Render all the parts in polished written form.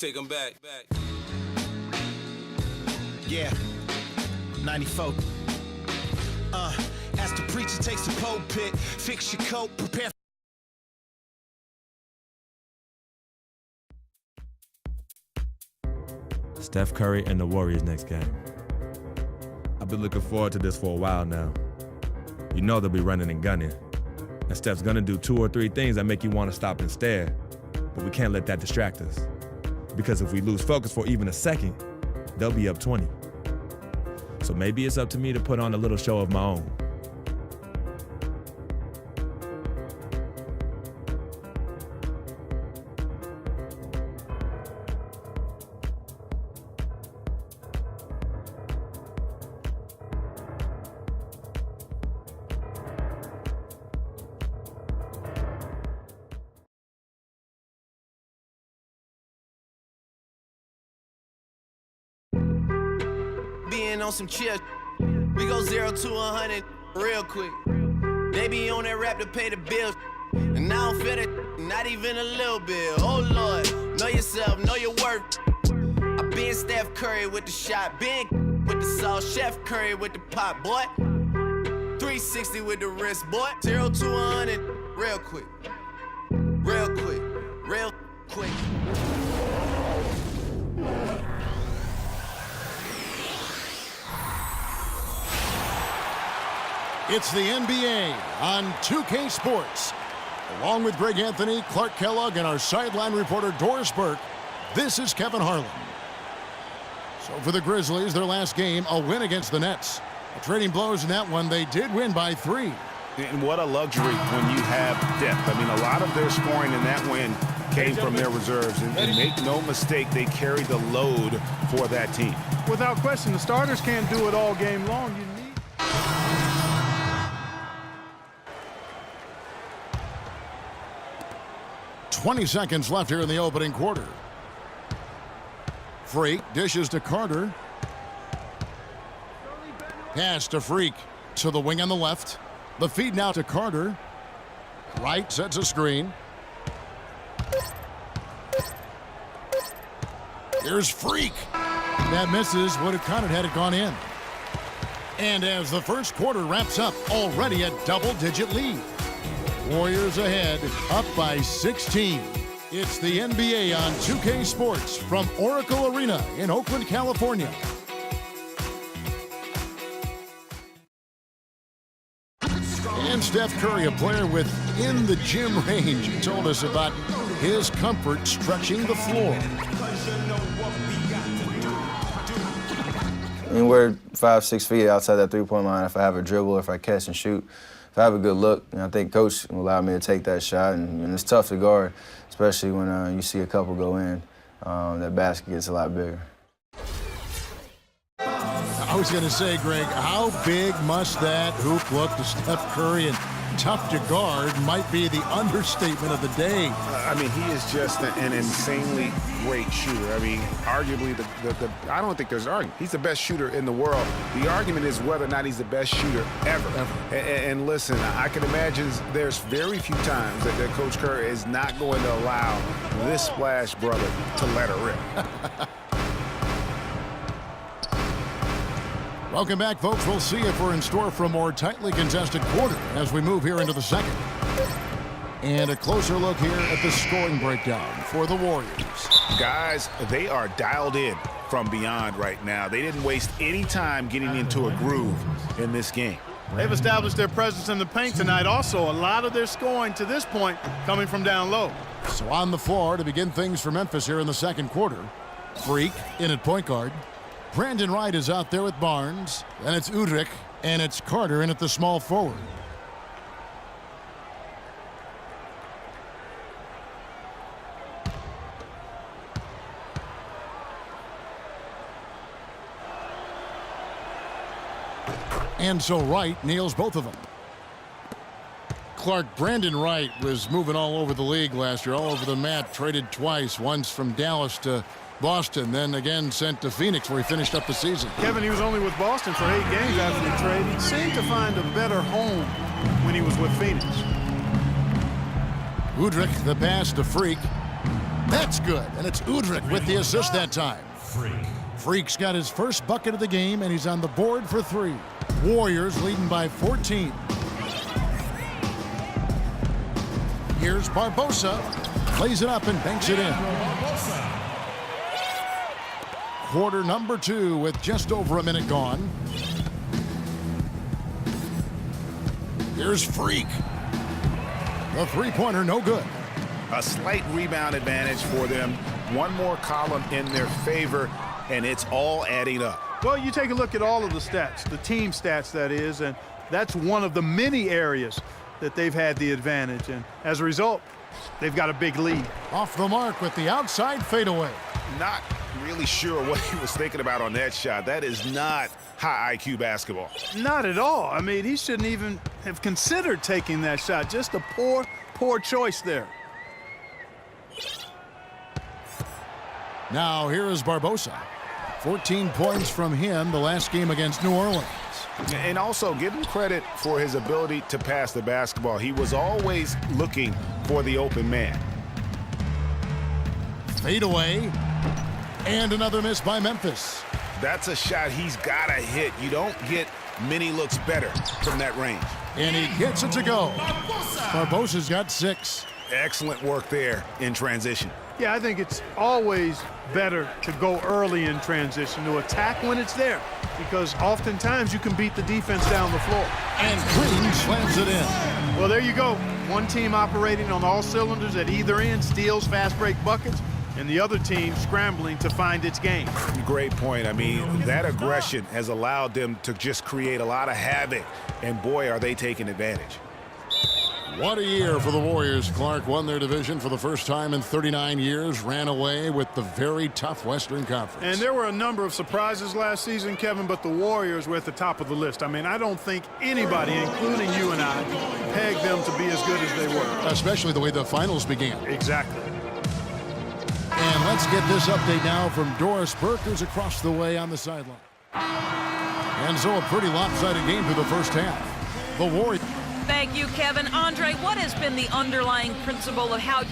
take them back. Yeah, 94. As the preacher takes the pulpit, fix your coat, prepare. Steph Curry and the Warriors next game. I've been looking forward to this for a while now. You know they'll be running and gunning. And Steph's gonna do 2 or 3 things that make you want to stop and stare. But we can't let that distract us. Because if we lose focus for even a second, they'll be up 20. So maybe it's up to me to put on a little show of my own. Being on some chill, we go 0 to 100 real quick. They be on that rap to pay the bills, and I don't feel it, not even a little bit. Oh Lord, know yourself, know your worth. I been Steph Curry with the shot, been with the sauce, Chef Curry with the pop, boy. 360 with the wrist, boy. 0 to 100 real quick, real quick, real quick. It's the NBA on 2K Sports. Along with Greg Anthony, Clark Kellogg, and our sideline reporter Doris Burke, this is Kevin Harlan. So for the Grizzlies, their last game, a win against the Nets. Trading blows in that one, they did win by 3. And what a luxury when you have depth. I mean, a lot of their scoring in that win came from their reserves. And make no mistake, they carry the load for that team. Without question, the starters can't do it all game long. You need 20 seconds left here in the opening quarter. Freak dishes to Carter. Pass to Freak to the wing on the left. The feed now to Carter. Wright sets a screen. Here's Freak. That misses. Would have caught it had it gone in. And as the first quarter wraps up, already a double-digit lead. Warriors ahead, up by 16. It's the NBA on 2K Sports from Oracle Arena in Oakland, California. And Steph Curry, a player within the gym range, told us about his comfort stretching the floor. Anywhere 5-6 feet outside that three-point line, if I have a dribble, if I catch and shoot, if I have a good look, I think Coach will allow me to take that shot, and it's tough to guard, especially when you see a couple go in. That basket gets a lot bigger. I was going to say, Greg, how big must that hoop look to Steph Curry? And tough to guard might be the understatement of the day. I mean, he is just an insanely great shooter. I mean, arguably, I don't think there's an argument. He's the best shooter in the world. The argument is whether or not he's the best shooter ever. And listen, I can imagine there's very few times that Coach Curry is not going to allow this splash brother to let her rip. Welcome back, folks. We'll see if we're in store for a more tightly contested quarter as we move here into the second. And a closer look here at the scoring breakdown for the Warriors. Guys, they are dialed in from beyond right now. They didn't waste any time getting into a groove in this game. They've established their presence in the paint tonight. Also, a lot of their scoring to this point coming from down low. So on the floor to begin things for Memphis here in the second quarter. Freak in at point guard. Brandon Wright is out there with Barnes. Then it's Udrich, and it's Carter in at the small forward. And so Wright nails both of them. Brandon Wright was moving all over the league last year, all over the map, traded twice, once from Dallas to Boston, then again sent to Phoenix where he finished up the season. Kevin, he was only with Boston for 8 games after the trade. He seemed to find a better home when he was with Phoenix. Udrich, the pass to Freak. That's good, and it's Udrih with the assist that time. Freak's got his first bucket of the game, and he's on the board for 3. Warriors leading by 14. Here's Barbosa. Plays it up and banks it in. Quarter number 2 with just over a minute gone. Here's Freak. The three-pointer no good. A slight rebound advantage for them. One more column in their favor, and it's all adding up. Well, you take a look at all of the stats, the team stats that is, and that's one of the many areas that they've had the advantage. And as a result, they've got a big lead. Off the mark with the outside fadeaway. Not really sure what he was thinking about on that shot. That is not high IQ basketball. Not at all. I mean, he shouldn't even have considered taking that shot. Just a poor, poor choice there. Now here is Barbosa. 14 points from him the last game against New Orleans. And also give him credit for his ability to pass the basketball. He was always looking for the open man. Fade away. And another miss by Memphis. That's a shot he's got to hit. You don't get many looks better from that range. And he gets it to go. Barbosa's got 6. Excellent work there in transition. Yeah, I think it's always better to go early in transition, to attack when it's there, because oftentimes you can beat the defense down the floor. And Green slams it in. Well, there you go. One team operating on all cylinders at either end, steals, fast break buckets, and the other team scrambling to find its game. Great point. I mean, that aggression has allowed them to just create a lot of havoc, and boy, are they taking advantage. What a year for the Warriors. Clark won their division for the first time in 39 years, ran away with the very tough Western Conference. And there were a number of surprises last season, Kevin, but the Warriors were at the top of the list. I mean, I don't think anybody, including you and I, pegged them to be as good as they were. Especially the way the finals began. Exactly. And let's get this update now from Doris Burke, who's across the way on the sideline. And so a pretty lopsided game through the first half. The Warriors. Thank you, Kevin. Andre, what has been the underlying principle of how...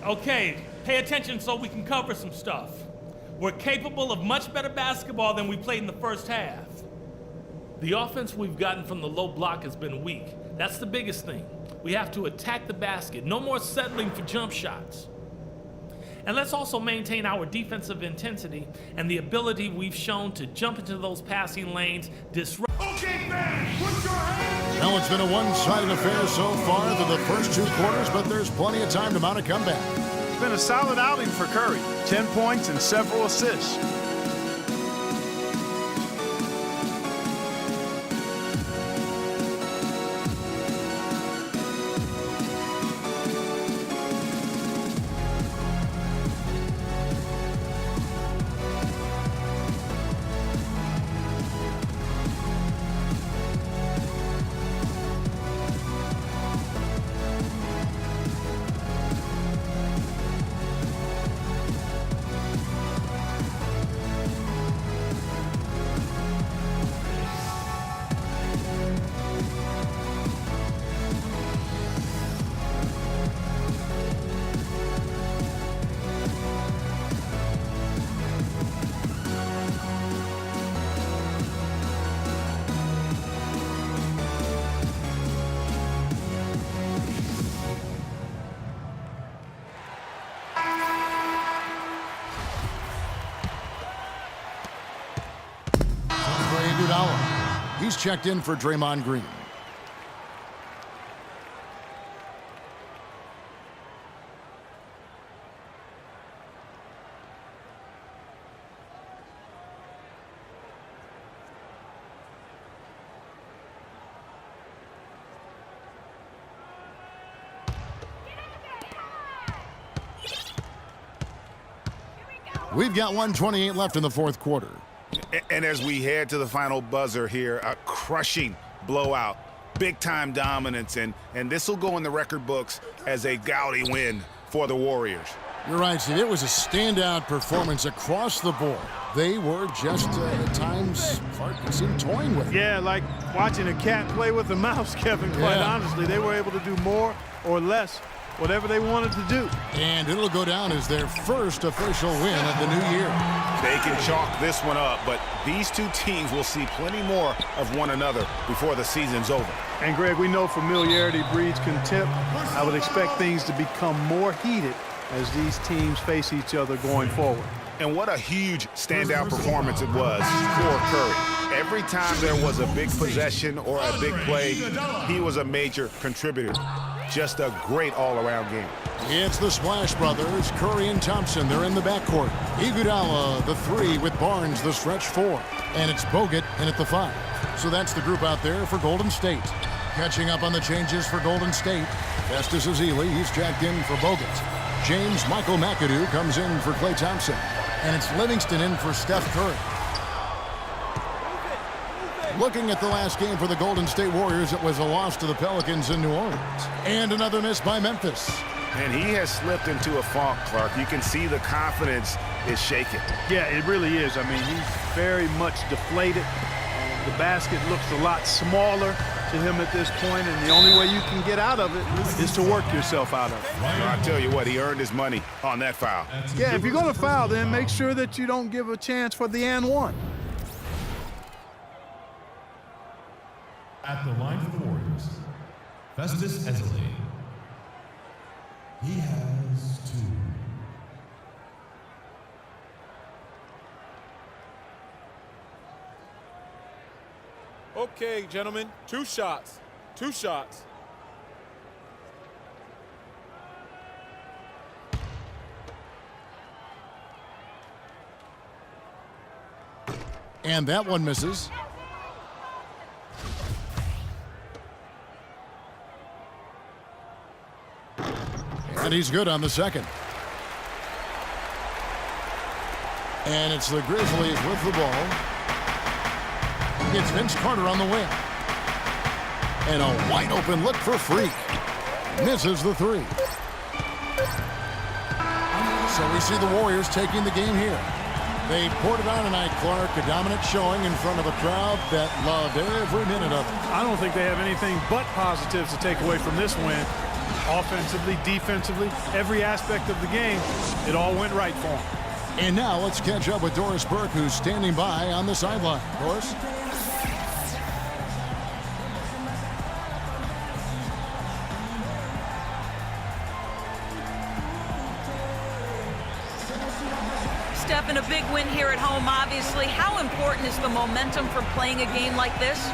Okay, pay attention so we can cover some stuff. We're capable of much better basketball than we played in the first half. The offense we've gotten from the low block has been weak. That's the biggest thing. We have to attack the basket. No more settling for jump shots. And let's also maintain our defensive intensity and the ability we've shown to jump into those passing lanes, disrupt. Okay, fans, put your hands. Now it's been a one-sided affair so far through the first 2 quarters, but there's plenty of time to mount a comeback. It's been a solid outing for Curry. 10 points and several assists. He's checked in for Draymond Green. We've got 1:28 left in the fourth quarter. And as we head to the final buzzer here, a crushing blowout, big-time dominance, and this will go in the record books as a gaudy win for the Warriors. You're right, Steve. It was a standout performance across the board. They were just, at times, Clark could seem toying with it. Yeah, like watching a cat play with a mouse, Kevin, quite honestly. They were able to do more or less, whatever they wanted to do. And it'll go down as their first official win of the new year. They can chalk this one up, but these two teams will see plenty more of one another before the season's over. And, Greg, we know familiarity breeds contempt. I would expect things to become more heated as these teams face each other going forward. And what a huge standout performance it was for Curry. Every time there was a big possession or a big play, he was a major contributor. Just a great all-around game. It's the Splash Brothers, Curry and Thompson. They're in the backcourt. Iguodala, the 3, with Barnes, the stretch 4. And it's Bogut in at the 5. So that's the group out there for Golden State. Catching up on the changes for Golden State, Festus Ezeli, he's jacked in for Bogut. James Michael McAdoo comes in for Klay Thompson. And it's Livingston in for Steph Curry. Looking at the last game for the Golden State Warriors, it was a loss to the Pelicans in New Orleans. And another miss by Memphis. And he has slipped into a funk, Clark. You can see the confidence is shaken. Yeah, it really is. I mean, he's very much deflated. The basket looks a lot smaller to him at this point, and the only way you can get out of it is to work yourself out of it. I'll tell you what, he earned his money on that foul. Yeah, if you're going to foul, then make sure that you don't give a chance for the and one. At the line for the Warriors, Festus Ezeli. He has 2. Okay, gentlemen, 2 shots. 2 shots. And that one misses. And he's good on the second. And it's the Grizzlies with the ball. It's Vince Carter on the wing. And a wide open look for Freak. Misses the 3. So we see the Warriors taking the game here. They poured it on tonight, Clark. A dominant showing in front of a crowd that loved every minute of it. I don't think they have anything but positives to take away from this win. Offensively, defensively, every aspect of the game, it all went right for them. And now let's catch up with Doris Burke, who's standing by on the sideline. Doris? Stephen, a big win here at home, obviously. How important is the momentum for playing a game like this?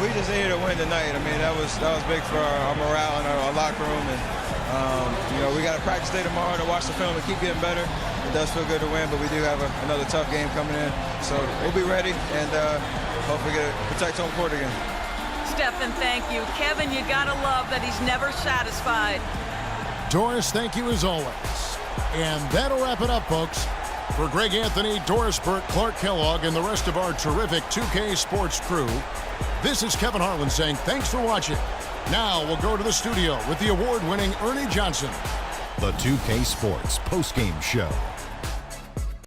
We just needed to win tonight. I mean, that was big for our morale and our locker room. And, we got to practice day tomorrow to watch the film and keep getting better. It does feel good to win, but we do have another tough game coming in. So we'll be ready and hopefully protect home court again. Stephen, thank you. Kevin, you got to love that he's never satisfied. Doris, thank you as always. And that'll wrap it up, folks. For Greg Anthony, Doris Burke, Clark Kellogg, and the rest of our terrific 2K Sports crew, this is Kevin Harlan saying thanks for watching. Now we'll go to the studio with the award-winning Ernie Johnson. The 2K Sports postgame show.